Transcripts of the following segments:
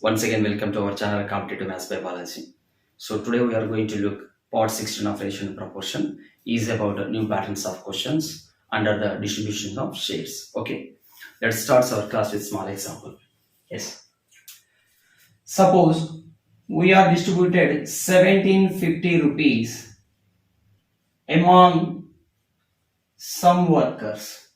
Once again, welcome to our channel Competitive Maths by Balaji. So today we are going to look part 16 of ratio and proportion is about new patterns of questions under the distribution of shades. Okay, let's start our class with small example. Yes. Suppose we are distributed 1750 rupees among some workers.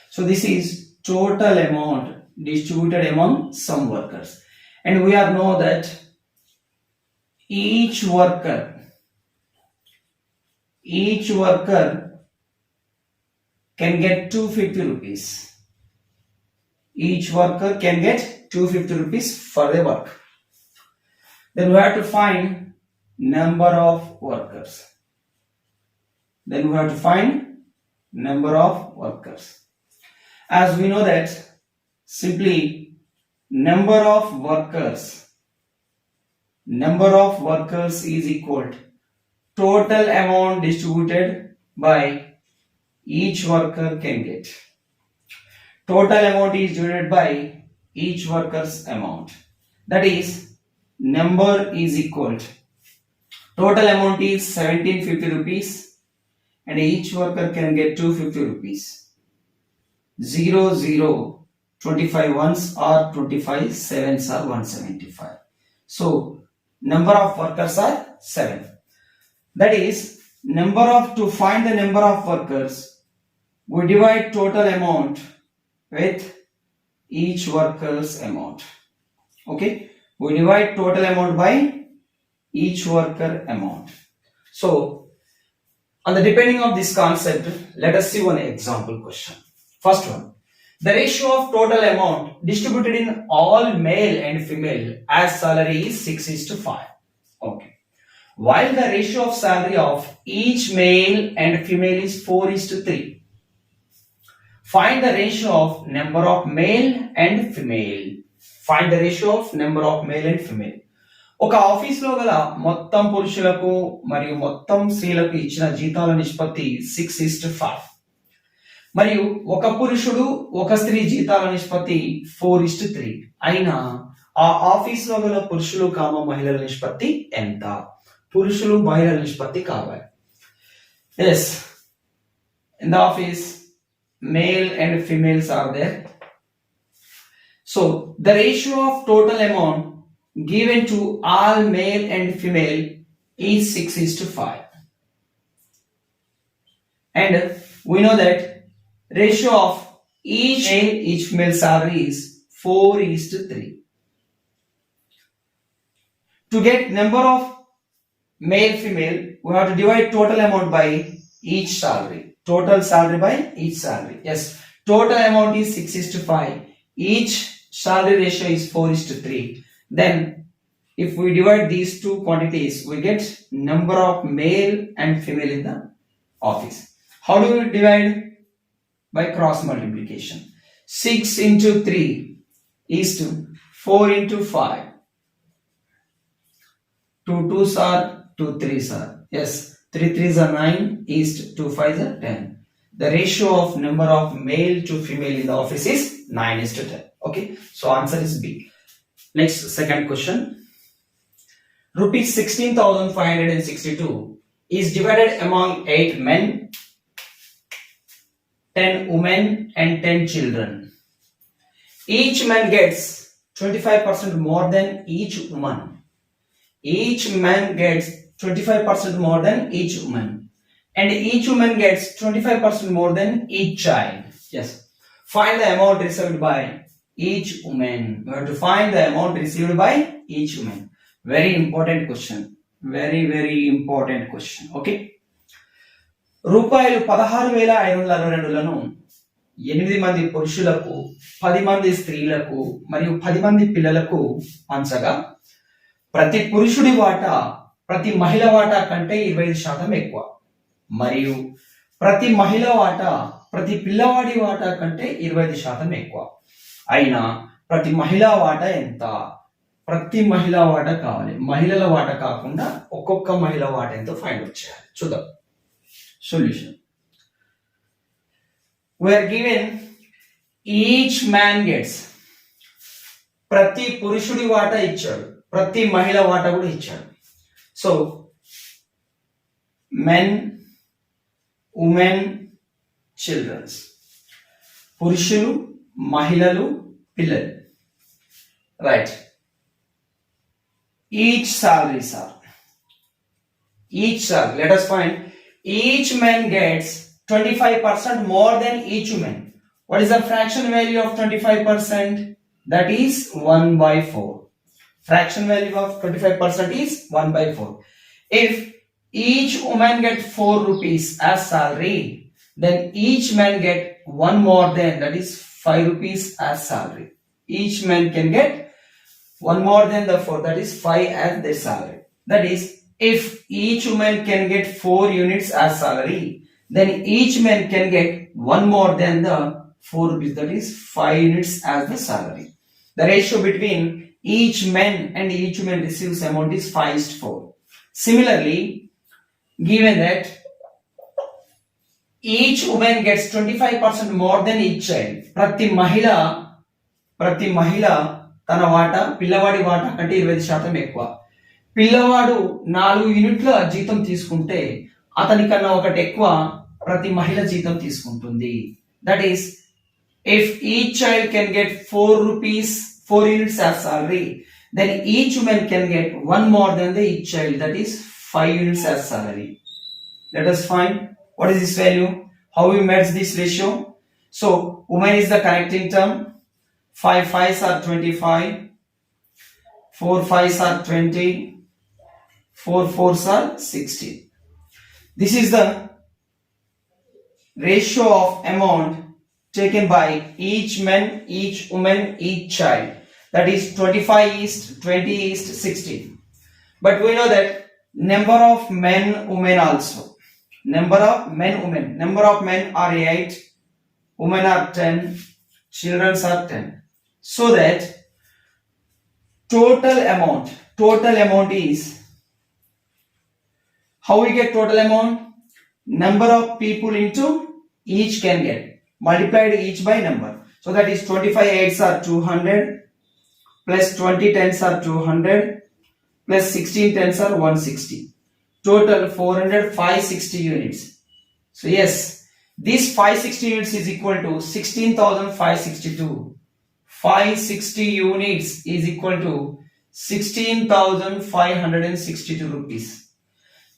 So this is total amount distributed among some workers, and we are know that each worker can get 250 rupees. Each worker can get 250 rupees for the work. Then we have to find number of workers. As we know that simply number of workers is equal to total amount distributed by each worker can get. Total amount is divided by each worker's amount. That is, number is equal to total amount is 1750 rupees and each worker can get 250 rupees. 0, 0, 25 ones are 25, sevens are 175. So, number of workers are 7. That is, to find the number of workers, we divide total amount with each worker's amount. Okay, we divide total amount by each worker amount. So, on the depending of this concept, let us see one example question. First one, the ratio of total amount distributed in all male and female as salary is 6:5. Okay. While the ratio of salary of each male and female is 4:3. Find the ratio of number of male and female. ఒక office లో గల మొత్తం పురుషులకు మరియు మొత్తం స్త్రీలకు ఇచ్చిన జీతాల నిష్పత్తి 6:5. మరియు ఒక పురుషుడు ఒక స్త్రీ జీతాల నిష్పత్తి 4:3 అయినా ఆ ఆఫీస్ లో గల పురుషులు మహిళల నిష్పత్తి ఎంత? పురుషులు మహిళల నిష్పత్తి కావాలి. Yes, in the office male and females are there. So the ratio of total amount given to all male and female is 6:5. And we know that ratio of each female salary is 4:3. To get number of male female, we have to divide total amount by each salary. Total salary by each salary. Yes, total amount is 6:5. Each salary ratio is 4:3. Then if we divide these two quantities, we get number of male and female in the office. How do we divide? By cross multiplication. 6 into 3 is to 4 into 5. 2 2s are 2 3s are. Yes, 3 3s are 9 is to 2 5s are 10. The ratio of number of male to female in the office is 9:10. Okay, so answer is B. Next, second question. Rupees 16,562 is divided among 8 men, 10 women and 10 children. Each man gets 25% more than each woman. Each man gets 25% more than each woman. And each woman gets 25% more than each child. Yes. Find the amount received by each woman. We have to find the amount received by each woman. Very important question. Very important question. Okay. రూపాయలు 16,562లను 8 మంది పురుషులకు 10 మంది స్త్రీలకు మరియు 10 మంది పిల్లలకు పంచగా ప్రతి పురుషుడి వాటా ప్రతి మహిళ వాటా కంటే 25% ఎక్కువ మరియు ప్రతి మహిళ వాటా ప్రతి పిల్లవాడి వాటా కంటే 25% ఎక్కువ అయినా ప్రతి మహిళా వాటా ఎంత? ప్రతి మహిళా వాటా కావాలి, మహిళల వాటా కాకుండా ఒక్కొక్క మహిళ వాటా ఎంతో ఫైండ్ అవుట్ చేయాలి. చూద్దాం solution. We are given each man gets, ప్రతి పురుషుడి వాటా ఇచ్చాడు, ప్రతి మహిళ వాటా కూడా ఇచ్చాడు. సో మెన్, ఉమెన్, చిల్డ్రన్స్, పురుషులు, మహిళలు, పిల్లలు. Right. Each salaries are, each salary, let us find, each man gets 25% more than each woman. What is the fraction value of 25%? That is 1 by 4. Fraction value of 25% is 1 by 4. If each woman get 4 rupees as salary, then each man get one more than, that is 5 rupees as salary. Each man can get one more than the 4, that is 5 as their salary. That is, if each woman can get 4 units as salary, then each man can get one more than the 4 rupees, that is 5 units as the salary. The ratio between each man and each woman receives amount is 5:4. Similarly, given that each woman gets 25% more than each child, ప్రతి మహిళ తన వాటా పిల్లవాడి వాటా కంటే 20% ఎక్కువ. పిల్లవాడు 4 యూనిట్ల జీతం తీసుకుంటే అతనికన్నా ఒకటి ఎక్కువ ప్రతి మహిళ జీతం తీసుకుంటుంది. That is, if each child can get 4 rupees, 4 units as salary, then each woman can get one more than the each child, that is 5 units as salary. Let us find what is this value, how we match this ratio. So woman is the connecting term. 5 5s are 25, 4 5s are 20, 4 4s are 60. This is the ratio of amount taken by each man, each woman, each child. That is 25:20:60. But we know that number of men, women also. Number of men, women. Number of men are 8, women are 10, children are 10. So that total amount is, how we get total amount? Number of people into each can get, multiplied each by number. So that is 25 8s are 200, plus 20 10s are 200, plus 16 10s are 160. Total 400, 560 units. So yes, this 560 units is equal to 16,562. 560 units is equal to 16,562 rupees.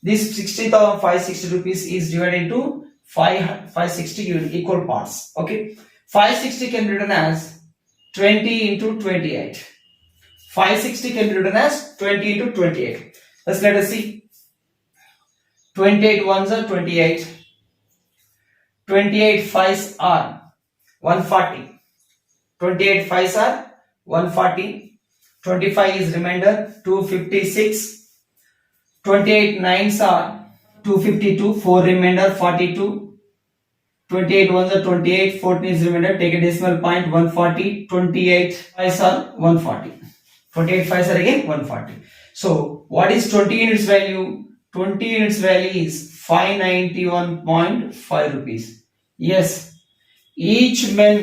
This 16,560 rupees is divided into 560 equal parts. Okay, 560 can be written as 20 into 28. 560 can be written as 20 into 28. Let us see. 28 ones are 28. 28 5s are 140. 28 5s are 140. 25 is remainder 256. 28 9s are 252. 4 remainder 42. 28 ones are 28. 14 is remainder. Take a decimal point 140. 28 5s are 140. 28 5s are again 140. So what is 20 units value? 20 units value is 591.5 rupees. Yes, each man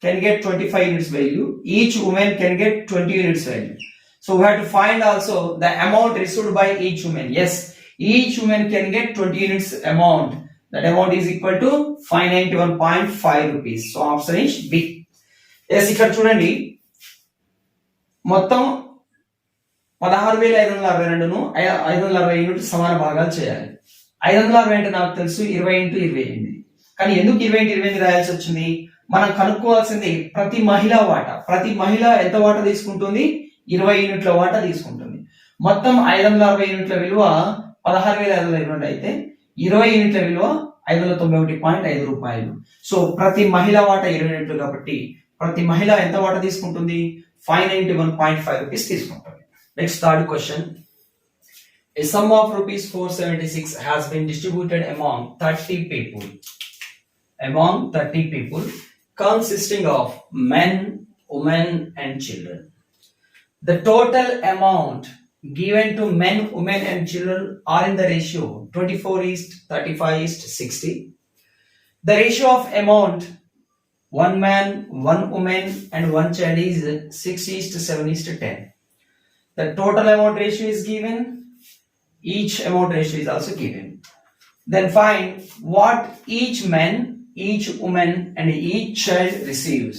can get 25 units value, each woman can get 20 units value. So we have to find also the amount received by each woman. Yes, each woman can get 20 units amount. That amount is equal to 591.5 rupees. So option is B. Yes, ఇక్కడ చూడండి, మొత్తం 16,562ను 560 unit సమాన భాగాలు చేయాలి. 560 అంటే నాకు తెలుసు 20 into 28. కానీ ఎందుకు 20 into 28 రాయాల్సి వచ్చింది? మనం కనుక్కోవాల్సింది ప్రతి మహిళ వాటా. ప్రతి మహిళ ఎంత వాటా తీసుకుంటుంది? 20 యూనిట్ల వాటా తీసుకుంటుంది. మొత్తం 560 యూనిట్ల విలువ 16,562 అయితే 20 యూనిట్ల విలువ 591.5 రూపాయలు. సో ప్రతి మహిళ వాటా 20 యూనిట్లు కాబట్టి ప్రతి మహిళ ఎంత వాటా తీసుకుంటుంది? 591.5 రూపీస్ తీసుకుంటుంది. Next, third question. A sum of rupees 476 has been distributed among 30 people. Among 30 people consisting of men, women and children. The total amount given to men, women and children are in the ratio 24:35:60. The ratio of amount one man, one woman and one child is 6:7:10. The total amount ratio is given, each amount ratio is also given. Then find what each man, each woman and each child receives.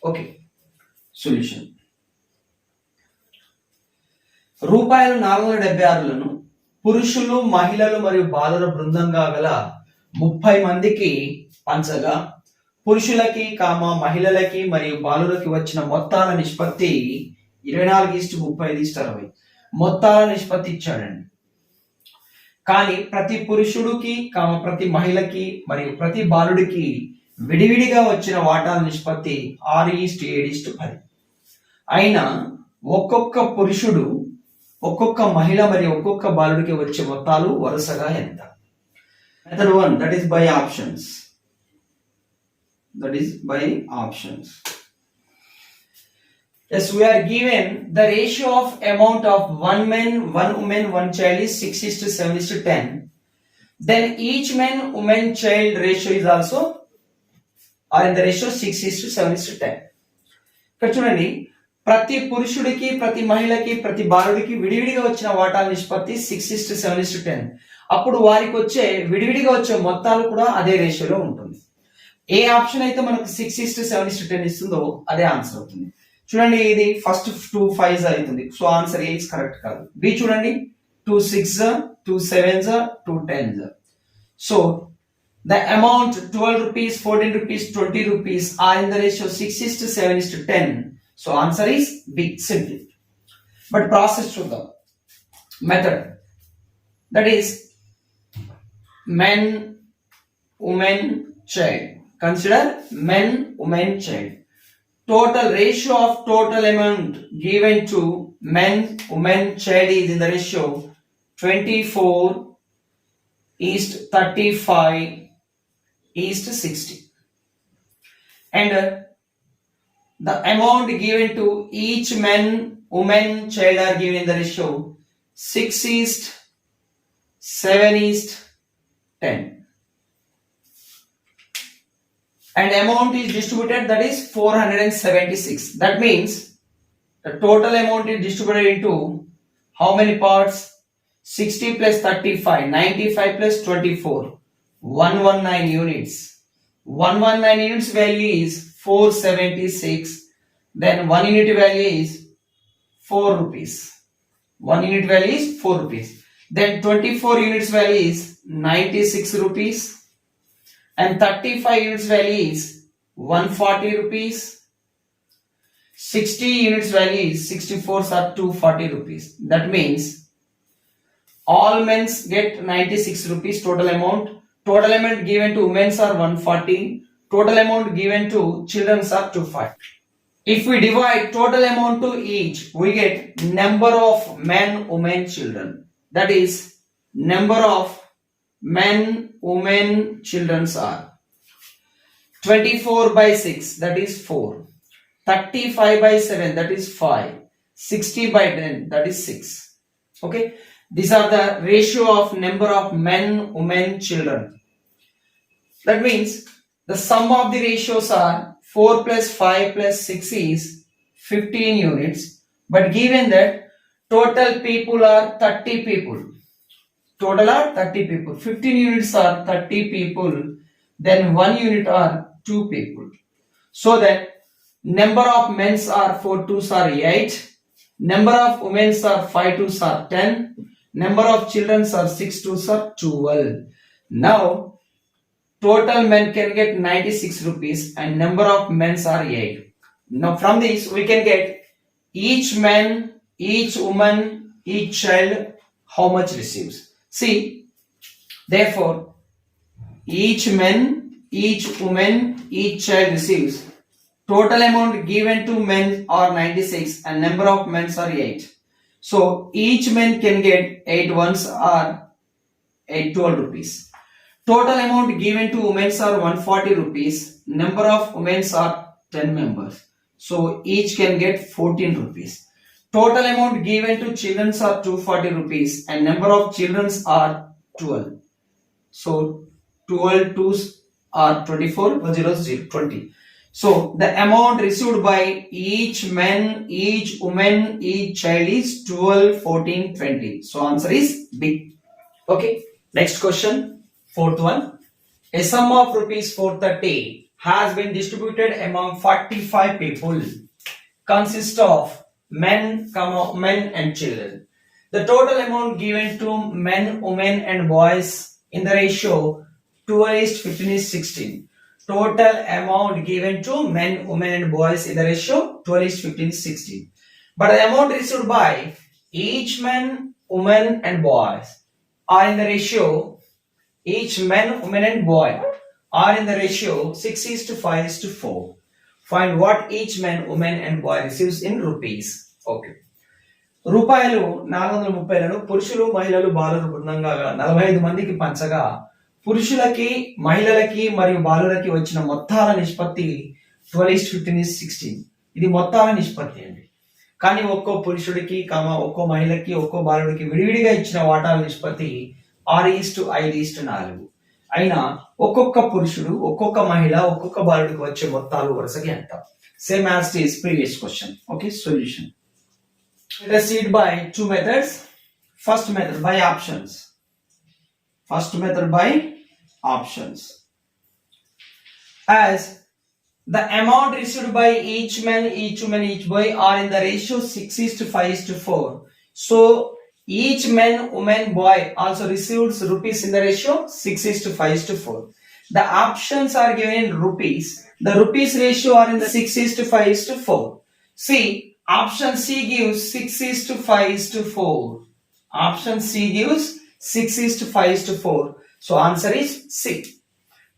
Okay, solution. రూపాయలు 476లను పురుషులు, మహిళలు మరియు బాలుర బృందంగా గల 30 మందికి పంచగా పురుషులకి, మహిళలకి మరియు బాలులకి వచ్చిన మొత్తాల నిష్పత్తి 24:35:60. మొత్తాల నిష్పత్తి ఇచ్చాడండి. కానీ ప్రతి పురుషుడికి, ప్రతి మహిళకి మరియు ప్రతి బాలుడికి విడివిడిగా వచ్చిన వాటాల నిష్పత్తి 6:7:10. అయినా ఒక్కొక్క పురుషుడు, ఒక్కొక్క మహిళ మరియు ఒక్కొక్క బాలుడికి వచ్చే మొత్తాలు వరుసగా ఎంత? Method 1, that is by options. Yes, we are given the ratio of amount of one man, one woman, one child is 6:7:10. Then each man, woman, child ratio is also or in the ratio 6:7:10. ఇక్కడ చూడండి, ప్రతి పురుషుడికి, ప్రతి మహిళకి, ప్రతి బాలుడికి విడివిడిగా వచ్చిన వాటాల నిష్పత్తి 6:7:10. అప్పుడు వారికి వచ్చే విడివిడిగా వచ్చే మొత్తాలు కూడా అదే రేషియోలో ఉంటుంది. ఏ ఆప్షన్ అయితే మనకు 6:7:10 ఇస్తుందో అదే ఆన్సర్ అవుతుంది. చూడండి, ఇది ఫస్ట్ 2 5s అవుతుంది, so answer A is correct కాదు. బి చూడండి, 2 6s, 2 7s, 2 10s. So the amount 12 rupees, 14 rupees, 20 rupees are in the ratio 6:7:10. So answer is B, simply. But process చూద్దాం. Method, that is men, women, child. Consider men, women, child. Total ratio of total amount given to men, women, child is in the ratio 24:35:60. And the amount given to each man, woman, child are given in the ratio 6:7:10. And amount is distributed, that is 476. That means the total amount is distributed into how many parts? 60 plus 35, 95 plus 24, 119 units. 119 units value is 476. Then 1 unit value is 4 rupees. 1 unit value is 4 rupees. Then 24 units value is 96 rupees. And 35 units value is 140 rupees. 60 units value is 64 are 240 rupees. That means all men get 96 rupees total amount. Total amount given to women are 140. Total amount given to children are 240. If we divide total amount to each, we get number of men, women, children. That is number of men, women, children are 24/6, that is 4. 35/7, that is 5. 60/10, that is 6. Okay, these are the ratio of number of men, women, children. That means the sum of the ratios are 4 plus 5 plus 6 is 15 units, but given that total people are 30 people. Total are 30 people. 15 units are 30 people. Then 1 unit are 2 people. So that number of men are 4 2s are 8. Number of women are 5 2s are 10. Number of children are 6 2s are 12. Now total men can get 96 rupees and number of men are 8. Now from this we can get each man, each woman, each child how much receives. See, therefore each man, each woman, each child receives total amount given to men are 96 and number of men are 8. So each man can get 8 ones or 12 rupees. Total amount given to women are 140 rupees. Number of women are 10 members. So each can get 14 rupees. Total amount given to children are 240 rupees and number of children are 12. So 12 twos or 24, 20. So the amount received by each man, each woman, each child is 12, 14, 20. So answer is B. Okay. Next question, fourth one. A sum of rupees 430 has been distributed among 45 people. Consists of men, men and children. The total amount given to men, women and boys in the ratio 12:15 is 16. Total amount given to men, women and boys in the ratio 12:15 is 16. But the amount received by each man, woman and boys are in the ratio, each man, woman and boy are in the ratio 6:5:4. Find what each man, woman and boy receives in rupees. Okay. రూపాయలు 430లను పురుషులు మహిళలు బాలురు బృందంగా 45 మందికి పంచగా పురుషులకి మహిళలకి మరియు బాలులకి వచ్చిన మొత్తాల నిష్పత్తి 12:15:16. ఇది మొత్తాల నిష్పత్తి అండి. కానీ ఒక్కో పురుషుడికి ఒక్కో మహిళకి ఒక్కో బాలుడికి విడివిడిగా ఇచ్చిన వాటాల నిష్పత్తి 6:5:4. అయినా ఒక్కొక్క పురుషుడు ఒక్కొక్క మహిళ ఒక్కొక్క బాలుడికి వచ్చే మొత్తాలు వరుసగా ఎంత? Same as it is previous question. Okay, solution. Let us see it by two methods. First method by options. First method by options. As the amount received by each man, each woman, each boy are in the ratio 6:5:4. So each man, woman, boy also receives rupees in the ratio 6:5:4. The options are given in rupees. The rupees ratio are in the 6:5:4. See, option C gives 6:5:4. Option C gives 6:5:4. So answer is C.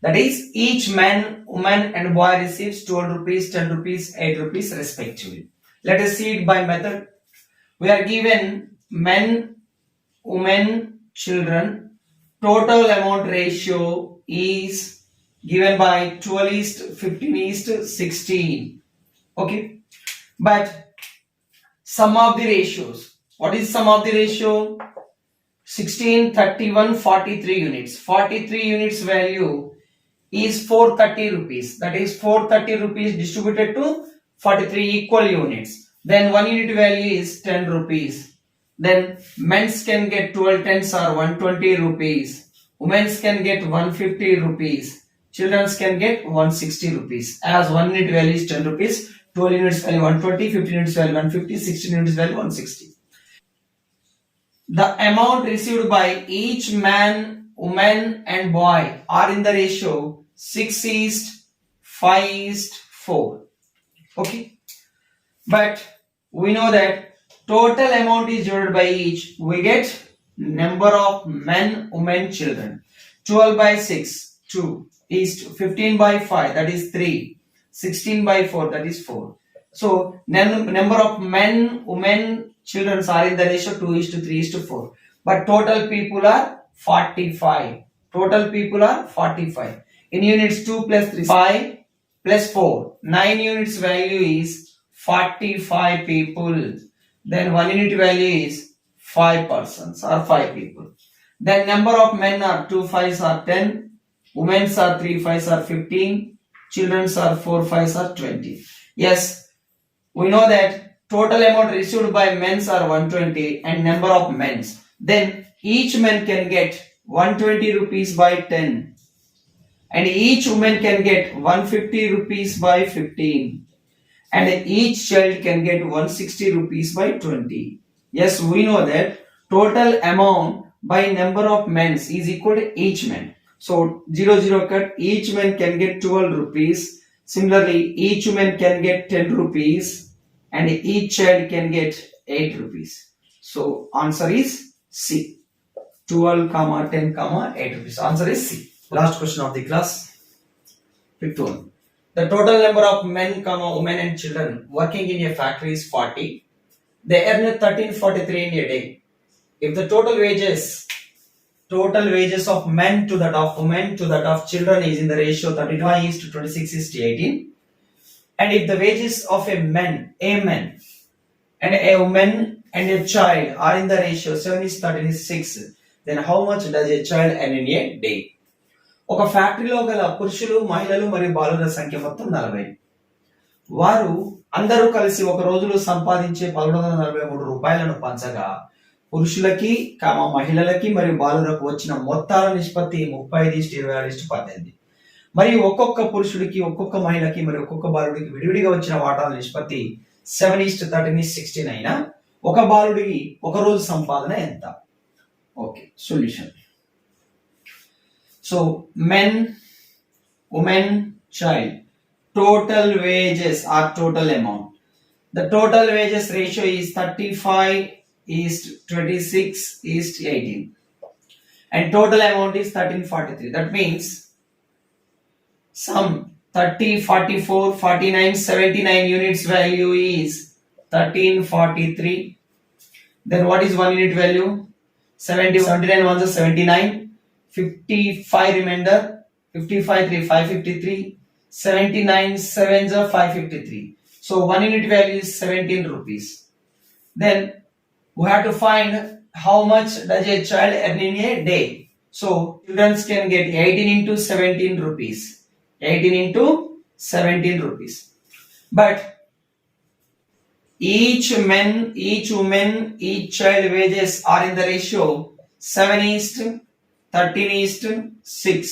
That is, each man, woman and boy receives 12 rupees, 10 rupees, 8 rupees respectively. Let us see it by method. We are given men, women, children. Total amount ratio is given by 12:15:16. Okay. But sum of the ratios. What is sum of the ratio? 16, 31, 43 units. 43 units value is 430 rupees. That is 430 rupees distributed to 43 equal units. Then 1 unit value is 10 rupees. Then men's can get 12 tens or 120 rupees. Women's can get 150 rupees. Children's can get 160 rupees. As 1 unit value is 10 rupees. 12 units value 120, 15 units value 150, 16 units value 160. The amount received by each man, woman and boy are in the ratio 6:5:4. Okay. But we know that total amount is divided by each. We get number of men, women, children. 12 by 6, 2 is 15 by 5, that is 3. 16 by 4, that is 4. So number of men, women, children are in the ratio 2:3:4. But total people are 45. Total people are 45. In units 2 plus 3, 5 plus 4. 9 units value is 45 people. Then 1 unit value is 5 persons or 5 people. Then number of men are 2 5s are 10. Women's are 3 5s are 15. Children's are 4 5s are 20. Yes, we know that total amount received by men's are 120 and number of men's. Then each man can get 120 rupees by 10 and each woman can get 150 rupees by 15 and each child can get 160 rupees by 20. Yes, we know that total amount by number of men's is equal to each man. So 0 cut, each man can get 12 rupees. Similarly, each woman can get 10 rupees and each child can get 8 rupees. So answer is C. 12, 10, 8 rupees. Answer is C. Last question of the class. Fifth one. The total number of men, women and children working in a factory is 40. They earn 1343 in a day. If the total wages of men to that of women to that of children is in the ratio 35:26:18, and if the wages of a man and a woman and a child are in the ratio 7:13:6, then how much does a child earn in a day? ఒక ఫ్యాక్టరీలో గల పురుషులు, మహిళలు మరియు బాలుర సంఖ్య మొత్తం 40. వారు అందరూ కలిసి ఒక రోజులో సంపాదించే 1143 రూపాయలను పంచగా పురుషులకి, మహిళలకి మరియు బాలురకు వచ్చిన మొత్తాల నిష్పత్తి 35:26:18. మరియు ఒక్కొక్క పురుషుడికి, ఒక్కొక్క మహిళకి మరియు ఒక్కొక్క బాలుడికి విడివిడిగా వచ్చిన వాటాల నిష్పత్తి 7:13:16 ఒక బాలుడికి ఒక రోజు సంపాదన ఎంత? Okay, solution. So men, women, child, total wages or total amount. The total wages ratio is 35:26:18 and total amount is 1343. That means some 30, 44, 49, 79 units value is 1343. Then what is 1 unit value? 70, 79 ones are 79. 55 remainder, 55 3 553, 79 sevens are 553. So 1 unit value is 17 rupees. Then we have to find how much does a child earn in a day. So children can get 18 into 17 rupees. 18 into 17 rupees. But each man, each woman, each child wages are in the ratio 7:13:6.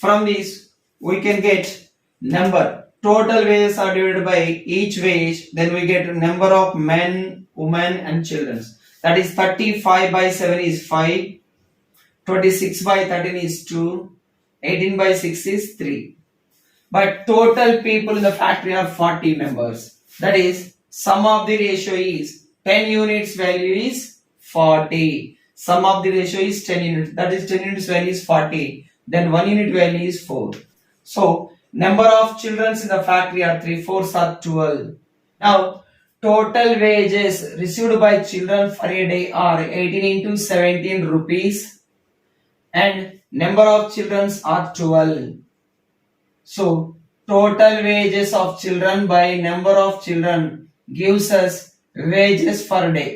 From this we can get number. Total wages are divided by each wage. Then we get number of men, women and children. That is 35/7 is 5. 26/13 is 2. 18/6 is 3. But total people in the factory are 40 members. That is, sum of the ratio is 10 units value is 40. Sum of the ratio is 10 units. That is 10 units value is 40. Then 1 unit value is 4. So number of children in the factory are 3 4s are 12. Now total wages received by children for a day are 18 into 17 rupees and number of children are 12. So total wages of children by number of children gives us wages per day.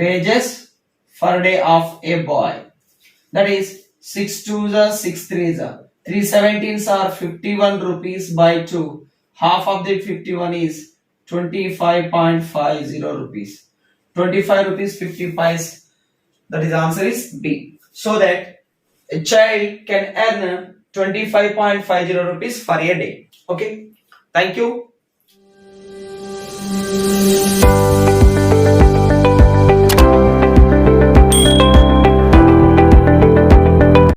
Wages per day of a boy. That is 6 2s are 6 3s are 3 17s are 51 rupees by 2. Half of the 51 is 25.50 rupees. 25 rupees 50 pies. That is answer is B. So that a child can earn 25.50 rupees for a day. Okay. Thank you.